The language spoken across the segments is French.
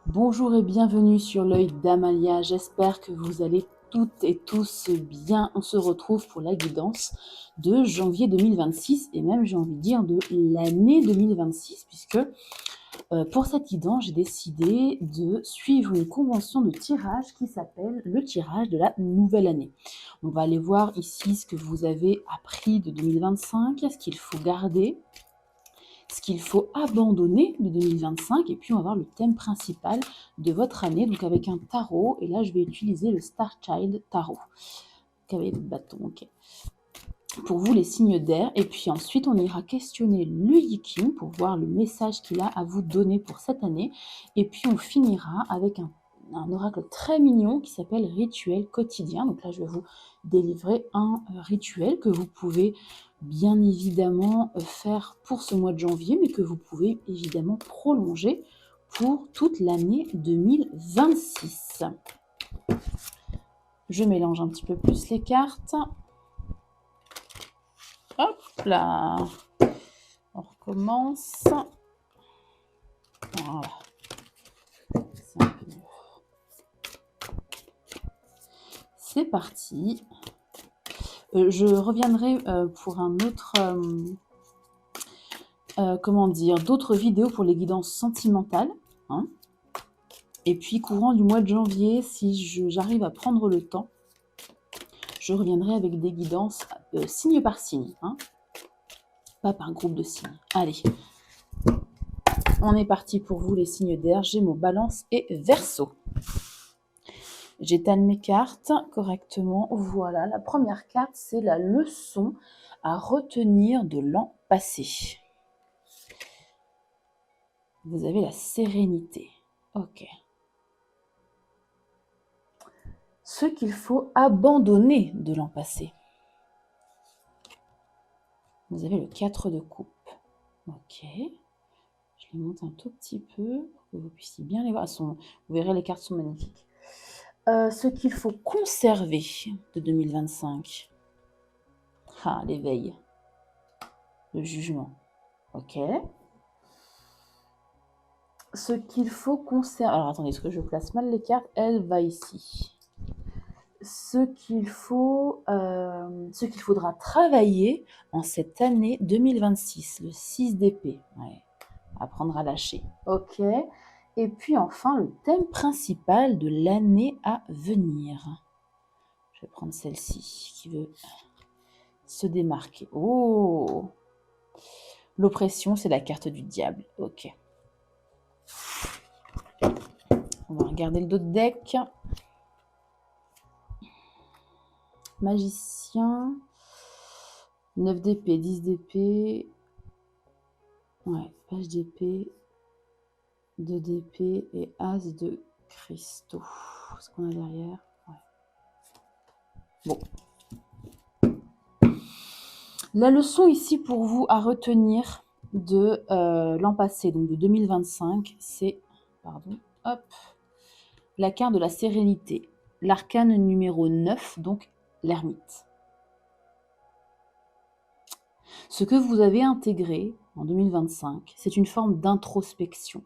Bonjour et bienvenue sur l'œil d'Amalia. J'espère que vous allez toutes et tous bien. On se retrouve pour la guidance de janvier 2026 et même j'ai envie de dire de l'année 2026 puisque pour cette guidance, j'ai décidé de suivre une convention de tirage qui s'appelle le tirage de la nouvelle année. On va aller voir ici ce que vous avez appris de 2025, ce qu'il faut garder, ce qu'il faut abandonner de 2025, et puis on va voir le thème principal de votre année, donc avec un tarot, et là je vais utiliser le Star Child Tarot. Cavalier de bâton, ok. Pour vous, les signes d'air, et puis ensuite on ira questionner le Yiking pour voir le message qu'il a à vous donner pour cette année, et puis on finira avec un oracle très mignon qui s'appelle Rituel quotidien. Donc là, je vais vous délivrer un rituel que vous pouvez bien évidemment faire pour ce mois de janvier, mais que vous pouvez évidemment prolonger pour toute l'année 2026. Je mélange un petit peu plus les cartes. Hop là, on recommence. Voilà. C'est parti. Je reviendrai pour un autre, d'autres vidéos pour les guidances sentimentales. Hein. Et puis, courant du mois de janvier, si j'arrive à prendre le temps, je reviendrai avec des guidances signe par signe. Hein. Pas par groupe de signes. Allez, on est parti pour vous les signes d'air, Gémeaux, Balance et Verseau. J'étale mes cartes correctement. Voilà, la première carte, c'est la leçon à retenir de l'an passé. Vous avez la sérénité. Ok. Ce qu'il faut abandonner de l'an passé. Vous avez le 4 de coupe. Ok. Je les monte un tout petit peu pour que vous puissiez bien les voir. Vous verrez, les cartes sont magnifiques. Ce qu'il faut conserver de 2025. Ah, l'éveil. Le jugement. Ok. Ce qu'il faut conserver... Alors, attendez, est-ce que je place mal les cartes? Elle va ici. Ce qu'il faudra travailler en cette année 2026, le 6 d'épée. Ouais. Apprendre à lâcher. Ok. Et puis enfin, le thème principal de l'année à venir. Je vais prendre celle-ci qui veut se démarquer. Oh! L'oppression, c'est la carte du diable. Ok. On va regarder le dos de deck. Magicien. 9 d'épée, 10 d'épée. Ouais, page d'épée. 2 d'épée et as de cristaux. Ce qu'on a derrière. Ouais. Bon. La leçon ici pour vous à retenir de l'an passé, donc de 2025, c'est la carte de la sérénité. L'arcane numéro 9, donc l'ermite. Ce que vous avez intégré en 2025, c'est une forme d'introspection.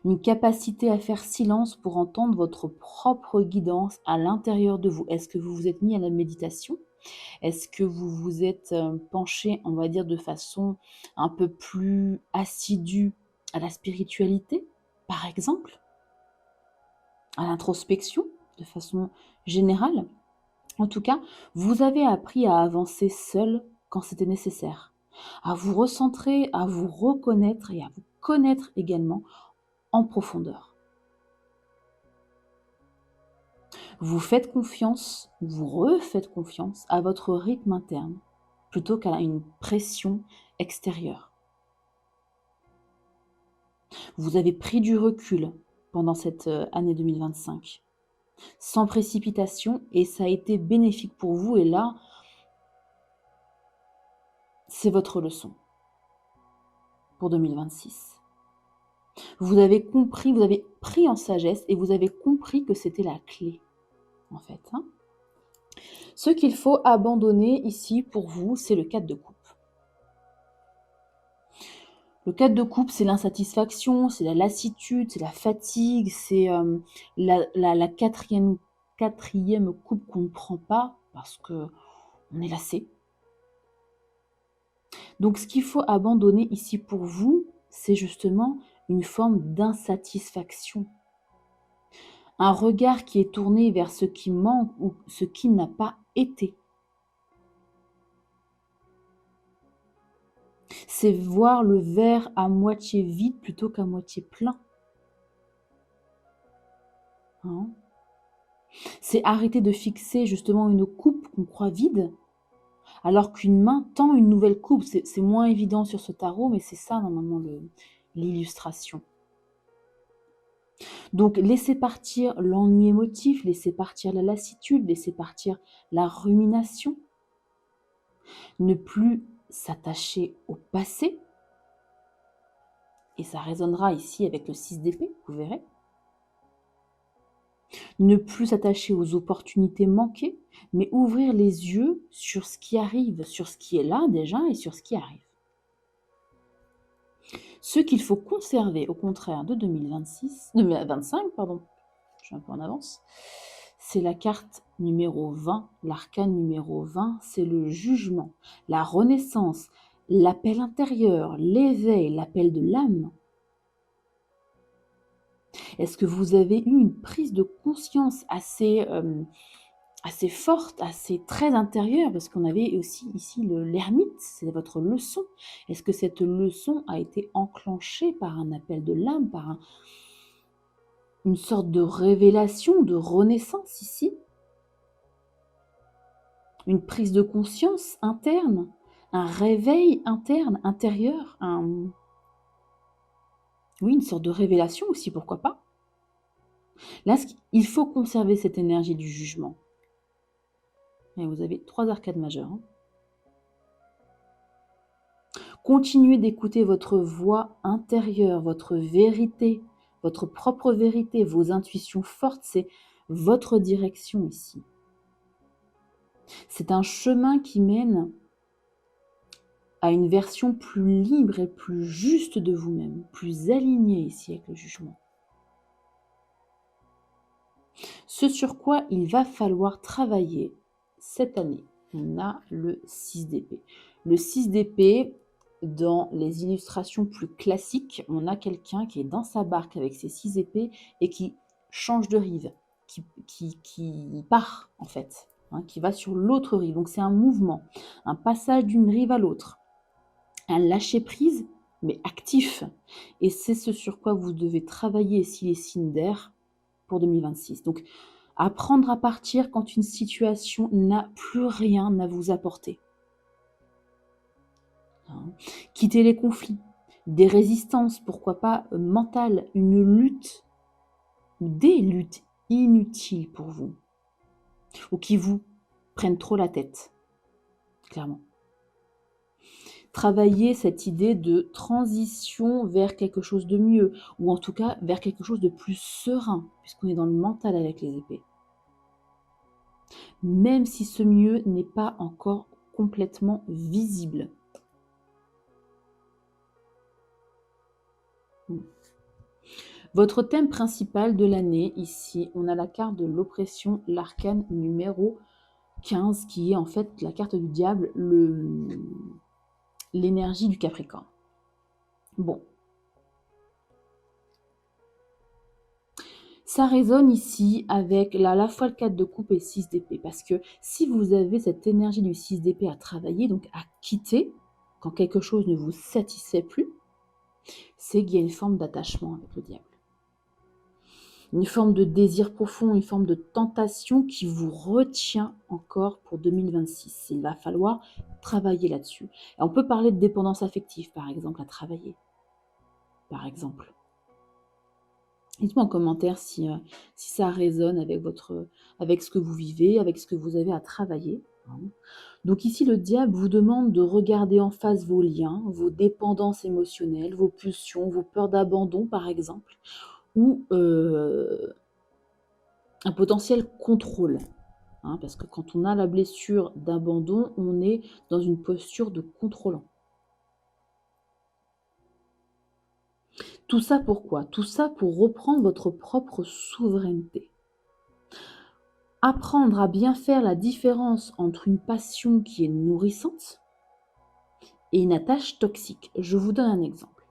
Une capacité à faire silence pour entendre votre propre guidance à l'intérieur de vous. Est-ce que vous vous êtes mis à la méditation ? Est-ce que vous vous êtes penché, on va dire, de façon un peu plus assidue à la spiritualité, par exemple, à l'introspection, de façon générale? En tout cas, vous avez appris à avancer seul quand c'était nécessaire, à vous recentrer, à vous reconnaître et à vous connaître également en profondeur. Vous faites confiance, vous refaites confiance à votre rythme interne plutôt qu'à une pression extérieure. Vous avez pris du recul pendant cette année 2025, sans précipitation, et ça a été bénéfique pour vous. Et là, c'est votre leçon pour 2026. Vous avez compris, vous avez pris en sagesse et vous avez compris que c'était la clé, en fait. Hein. Ce qu'il faut abandonner ici pour vous, c'est le 4 de coupe. Le 4 de coupe, c'est l'insatisfaction, c'est la lassitude, c'est la fatigue, c'est la quatrième coupe qu'on ne prend pas parce qu'on est lassé. Donc ce qu'il faut abandonner ici pour vous, c'est justement une forme d'insatisfaction. Un regard qui est tourné vers ce qui manque ou ce qui n'a pas été. C'est voir le verre à moitié vide plutôt qu'à moitié plein. Hein? C'est arrêter de fixer justement une coupe qu'on croit vide, alors qu'une main tend une nouvelle coupe. C'est moins évident sur ce tarot, mais c'est ça normalement l'illustration. Donc laissez partir l'ennui émotif, laissez partir la lassitude, laissez partir la rumination. Ne plus s'attacher au passé. Et ça résonnera ici avec le 6 d'épée, vous verrez. Ne plus s'attacher aux opportunités manquées, mais ouvrir les yeux sur ce qui arrive, sur ce qui est là déjà et sur ce qui arrive. Ce qu'il faut conserver, au contraire, de 2025, pardon, je suis un peu en avance, c'est la carte numéro 20, l'arcane numéro 20, c'est le jugement, la renaissance, l'appel intérieur, l'éveil, l'appel de l'âme. Est-ce que vous avez eu une prise de conscience assez forte, assez très intérieure, parce qu'on avait aussi ici l'ermite, c'est votre leçon. Est-ce que cette leçon a été enclenchée par un appel de l'âme, par une sorte de révélation, de renaissance ici? Une prise de conscience interne, un réveil interne, intérieur, oui, une sorte de révélation aussi, pourquoi pas? Là, il faut conserver cette énergie du jugement. Et vous avez 3 arcades majeures. Hein. Continuez d'écouter votre voix intérieure, votre vérité, votre propre vérité, vos intuitions fortes, c'est votre direction ici. C'est un chemin qui mène à une version plus libre et plus juste de vous-même, plus alignée ici avec le jugement. Ce sur quoi il va falloir travailler cette année, on a le 6 d'épée. Le 6 d'épée, dans les illustrations plus classiques, on a quelqu'un qui est dans sa barque avec ses 6 épées et qui change de rive, qui part en fait, hein, qui va sur l'autre rive. Donc c'est un mouvement, un passage d'une rive à l'autre, un lâcher-prise, mais actif. Et c'est ce sur quoi vous devez travailler si les signes d'air pour 2026. Donc, apprendre à partir quand une situation n'a plus rien à vous apporter. Hein. Quitter les conflits, des résistances, pourquoi pas mentales, une lutte ou des luttes inutiles pour vous ou qui vous prennent trop la tête, clairement. Travailler cette idée de transition vers quelque chose de mieux, ou en tout cas vers quelque chose de plus serein, puisqu'on est dans le mental avec les épées. Même si ce mieux n'est pas encore complètement visible. Votre thème principal de l'année, ici, on a la carte de l'oppression, l'arcane numéro 15, qui est en fait la carte du diable, l'énergie du Capricorne. Bon. Ça résonne ici avec à la fois le 4 de coupe et le 6 d'épée, parce que si vous avez cette énergie du 6 d'épée à travailler, donc à quitter, quand quelque chose ne vous satisfait plus, c'est qu'il y a une forme d'attachement avec le diable. Une forme de désir profond, une forme de tentation qui vous retient encore pour 2026. Il va falloir travailler là-dessus. Et on peut parler de dépendance affective, par exemple, à travailler. Par exemple. Dites-moi en commentaire si ça résonne avec ce que vous vivez, avec ce que vous avez à travailler. Donc ici, le diable vous demande de regarder en face vos liens, vos dépendances émotionnelles, vos pulsions, vos peurs d'abandon, par exemple, ou un potentiel contrôle. Hein, parce que quand on a la blessure d'abandon, on est dans une posture de contrôlant. Tout ça pourquoi? Tout ça pour reprendre votre propre souveraineté. Apprendre à bien faire la différence entre une passion qui est nourrissante et une attache toxique. Je vous donne un exemple.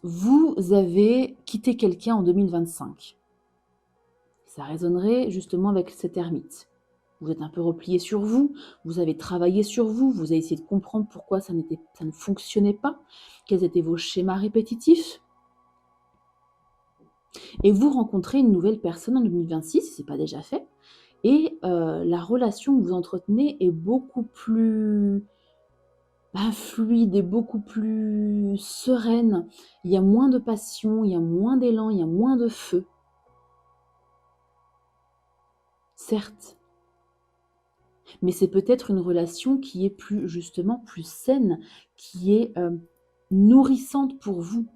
Vous avez quitté quelqu'un en 2025. Ça résonnerait justement avec cet ermite. Vous êtes un peu replié sur vous, vous avez travaillé sur vous, vous avez essayé de comprendre pourquoi ça ne fonctionnait pas, quels étaient vos schémas répétitifs. Et vous rencontrez une nouvelle personne en 2026, si ce n'est pas déjà fait, et la relation que vous entretenez est beaucoup plus fluide et beaucoup plus sereine. Il y a moins de passion, il y a moins d'élan, il y a moins de feu. Certes, mais c'est peut-être une relation qui est plus saine, qui est nourrissante pour vous.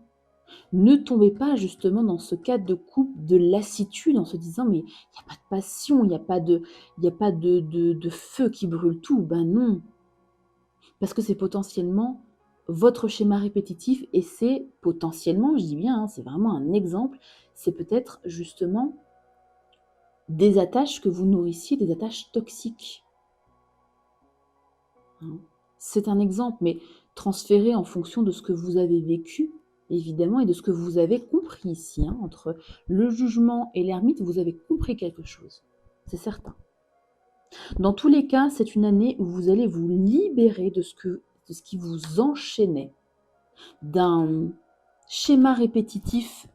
Ne tombez pas justement dans ce cadre de couple de lassitude en se disant mais il n'y a pas de passion, il n'y a pas de feu qui brûle tout. Ben non, parce que c'est potentiellement votre schéma répétitif et c'est potentiellement, je dis bien, c'est vraiment un exemple, c'est peut-être justement des attaches que vous nourrissiez, des attaches toxiques. C'est un exemple, mais transféré en fonction de ce que vous avez vécu, évidemment, et de ce que vous avez compris ici. Entre le jugement et l'ermite, vous avez compris quelque chose, c'est certain. Dans tous les cas, c'est une année où vous allez vous libérer de ce qui vous enchaînait, d'un schéma répétitif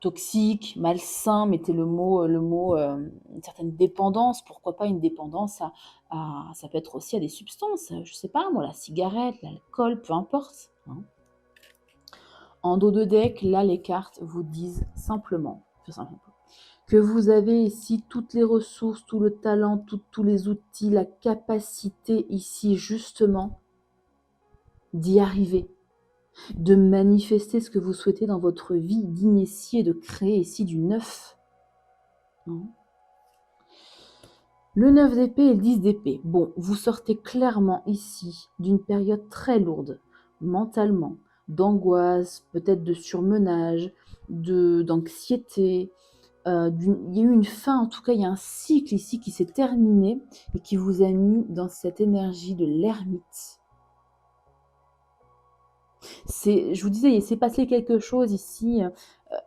toxique, malsain, mettez le mot une certaine dépendance, pourquoi pas une dépendance ça peut être aussi à des substances, je sais pas moi, la cigarette, l'alcool, peu importe. En dos de deck, là les cartes vous disent simplement que vous avez ici toutes les ressources, tout le talent, tous les outils, la capacité ici justement d'y arriver, de manifester ce que vous souhaitez dans votre vie, d'initier, de créer ici du neuf. Le 9 d'épée et le 10 d'épée. Bon, vous sortez clairement ici d'une période très lourde, mentalement, d'angoisse, peut-être de surmenage, d'anxiété. Il y a eu une fin, en tout cas, il y a un cycle ici qui s'est terminé et qui vous a mis dans cette énergie de l'ermite. Je vous disais, il s'est passé quelque chose ici,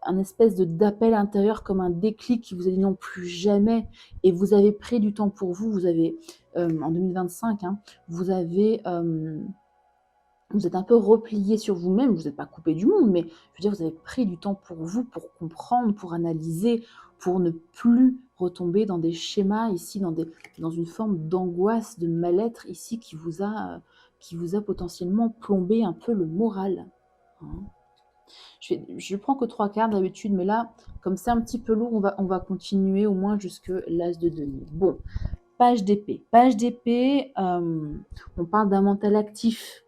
un espèce d'appel intérieur comme un déclic qui vous a dit non plus jamais, et vous avez pris du temps pour vous. Vous avez en 2025, vous êtes un peu replié sur vous-même, vous n'êtes pas coupé du monde, mais je veux dire, vous avez pris du temps pour vous, pour comprendre, pour analyser, pour ne plus retomber dans des schémas ici, dans une forme d'angoisse, de mal-être ici qui vous a potentiellement plombé un peu le moral. Je prends que 3 cartes d'habitude, mais là, comme c'est un petit peu lourd, on va continuer au moins jusque l'as de denier. Bon, page d'épée. Page d'épée, on parle d'un mental actif.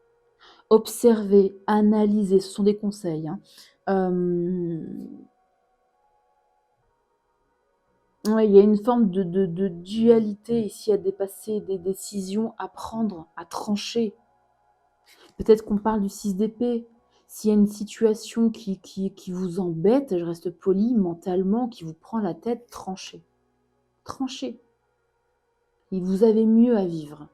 Observer, analyser, ce sont des conseils. Ouais, il y a une forme de dualité ici à dépasser, des décisions à prendre, à trancher. Peut-être qu'on parle du 6 d'épée. S'il y a une situation qui vous embête, je reste polie, mentalement, qui vous prend la tête, tranchez. Tranchez. Et vous avez mieux à vivre.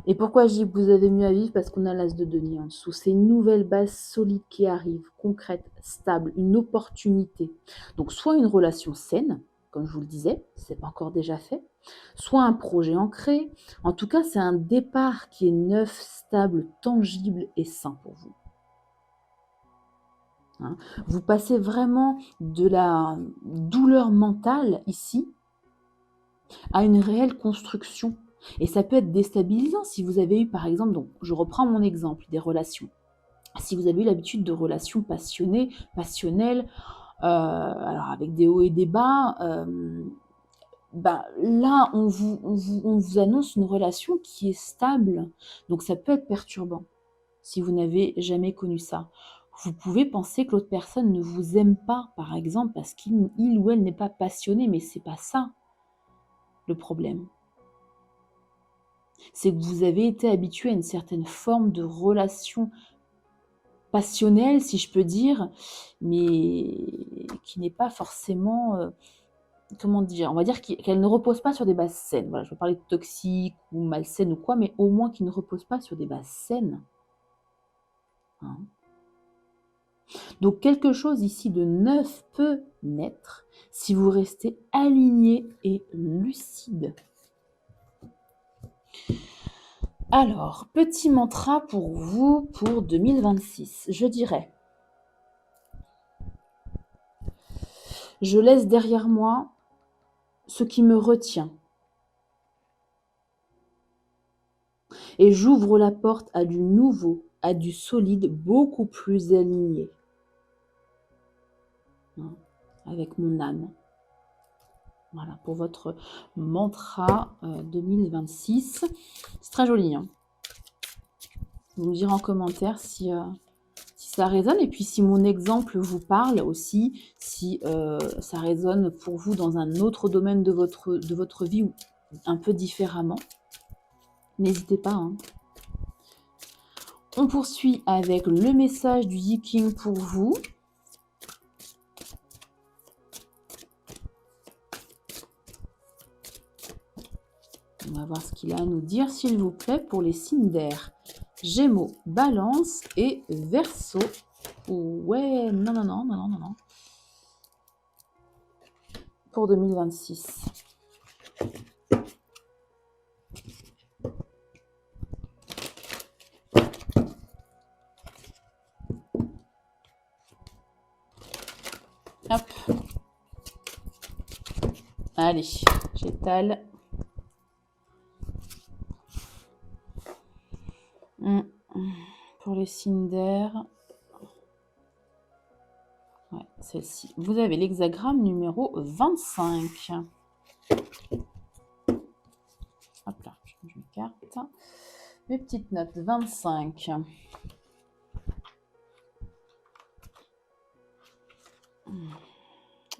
Et pourquoi je dis que vous avez mieux à vivre? Parce qu'on a l'as de denier en dessous. C'est une nouvelle base solide qui arrive, concrète, stable, une opportunité. Donc soit une relation saine, comme je vous le disais, si ce n'est pas encore déjà fait, soit un projet ancré. En tout cas, c'est un départ qui est neuf, stable, tangible et sain pour vous. Vous passez vraiment de la douleur mentale ici à une réelle construction. Et ça peut être déstabilisant si vous avez eu, par exemple, donc je reprends mon exemple des relations. Si vous avez eu l'habitude de relations passionnées, passionnelles, alors avec des hauts et des bas, là, on vous annonce une relation qui est stable. Donc ça peut être perturbant si vous n'avez jamais connu ça. Vous pouvez penser que l'autre personne ne vous aime pas, par exemple, parce qu'il ou elle n'est pas passionné, mais c'est pas ça le problème. C'est que vous avez été habitué à une certaine forme de relation passionnelle, si je peux dire, mais qui n'est pas forcément, comment dire? On va dire qu'elle ne repose pas sur des bases saines. Voilà, je vais parler de toxique ou malsaine ou quoi, mais au moins qui ne repose pas sur des bases saines. Hein. Donc quelque chose ici de neuf peut naître si vous restez aligné et lucide. Alors, petit mantra pour vous pour 2026. Je dirais, je laisse derrière moi ce qui me retient et j'ouvre la porte à du nouveau, à du solide, beaucoup plus aligné. Hein, avec mon âme. Voilà, pour votre mantra 2026. C'est très joli. Hein. Vous me direz en commentaire si ça résonne. Et puis si mon exemple vous parle aussi, si ça résonne pour vous dans un autre domaine de votre vie ou un peu différemment. N'hésitez pas. Hein. On poursuit avec le message du Yiking pour vous. On va voir ce qu'il a à nous dire, s'il vous plaît, pour les signes d'air. Gémeaux, Balance et Verseau. Ouais, non. Pour 2026. Hop. Allez, j'étale. Pour les signes d'air. Ouais, celle-ci. Vous avez l'hexagramme numéro 25. Hop là, je change mes cartes. Mes petites notes, 25.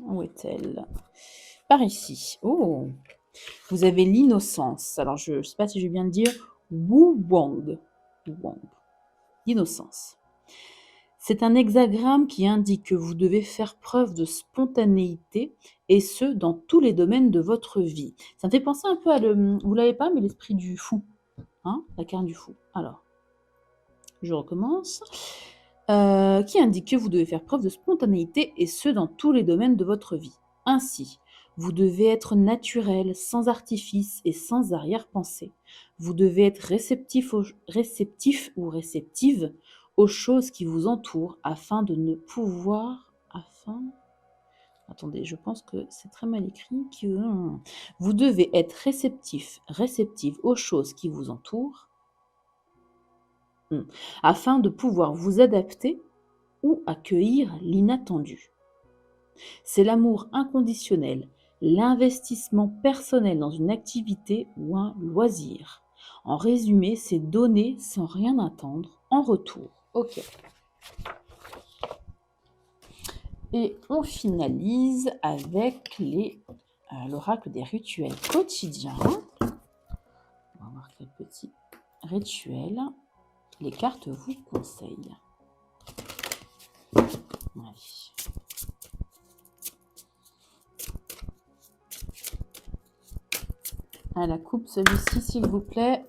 Où est-elle? Par ici. Oh, vous avez l'innocence. Alors, je ne sais pas si je viens de dire Wu Wang. L'innocence. C'est un hexagramme qui indique que vous devez faire preuve de spontanéité, et ce, dans tous les domaines de votre vie. Ça me fait penser un peu à vous l'avez pas, mais l'esprit du fou. Hein, la carte du fou. Alors, je recommence. Qui indique que vous devez faire preuve de spontanéité, et ce, dans tous les domaines de votre vie. Ainsi, vous devez être naturel, sans artifice et sans arrière-pensée. Vous devez être réceptif ou réceptive aux choses qui vous entourent afin de ne pouvoir... Attendez, je pense que c'est très mal écrit. Vous devez être réceptive aux choses qui vous entourent afin de pouvoir vous adapter ou accueillir l'inattendu. C'est l'amour inconditionnel, l'investissement personnel dans une activité ou un loisir. En résumé, c'est donner sans rien attendre en retour. Ok. Et on finalise avec l'oracle des rituels quotidiens. On va voir quel petit rituel les cartes vous conseillent. Allez. À la coupe, celui-ci, s'il vous plaît.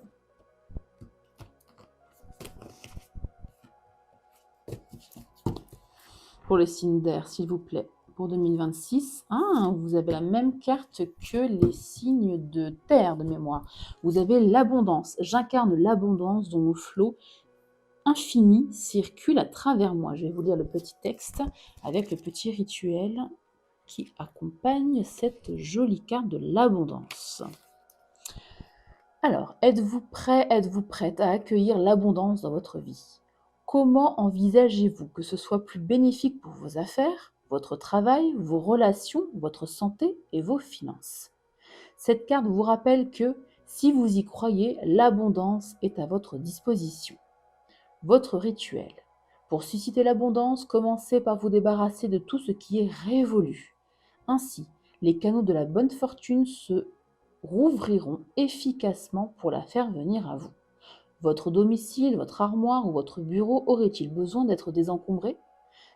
Pour le signe d'air, s'il vous plaît, pour 2026. Ah, vous avez la même carte que les signes de terre de mémoire. Vous avez l'abondance. J'incarne l'abondance dont le flot infini circule à travers moi. Je vais vous lire le petit texte avec le petit rituel qui accompagne cette jolie carte de l'abondance. Alors, êtes-vous prêt, êtes-vous prête à accueillir l'abondance dans votre vie? Comment envisagez-vous que ce soit plus bénéfique pour vos affaires, votre travail, vos relations, votre santé et vos finances? Cette carte vous rappelle que, si vous y croyez, l'abondance est à votre disposition. Votre rituel. Pour susciter l'abondance, commencez par vous débarrasser de tout ce qui est révolu. Ainsi, les canaux de la bonne fortune se rouvriront efficacement pour la faire venir à vous. Votre domicile, votre armoire ou votre bureau aurait-il besoin d'être désencombré?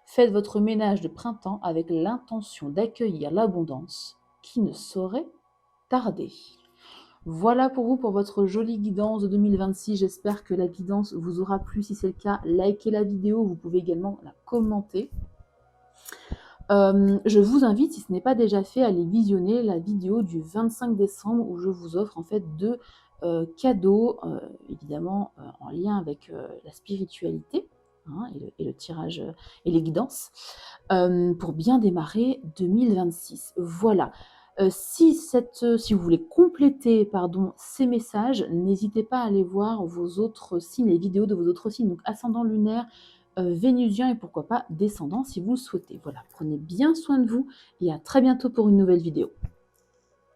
Faites votre ménage de printemps avec l'intention d'accueillir l'abondance qui ne saurait tarder. Voilà pour vous pour votre jolie guidance de 2026. J'espère que la guidance vous aura plu. Si c'est le cas, likez la vidéo. Vous pouvez également la commenter. Je vous invite, si ce n'est pas déjà fait, à aller visionner la vidéo du 25 décembre où je vous offre en fait 2 cadeaux, évidemment, en lien avec, la spiritualité, hein, et le tirage, et les guidances, pour bien démarrer 2026. Voilà. Si vous voulez compléter, pardon, ces messages, n'hésitez pas à aller voir vos autres signes, les vidéos de vos autres signes, donc ascendant lunaire, vénusien et pourquoi pas descendant si vous le souhaitez. Voilà, prenez bien soin de vous et à très bientôt pour une nouvelle vidéo.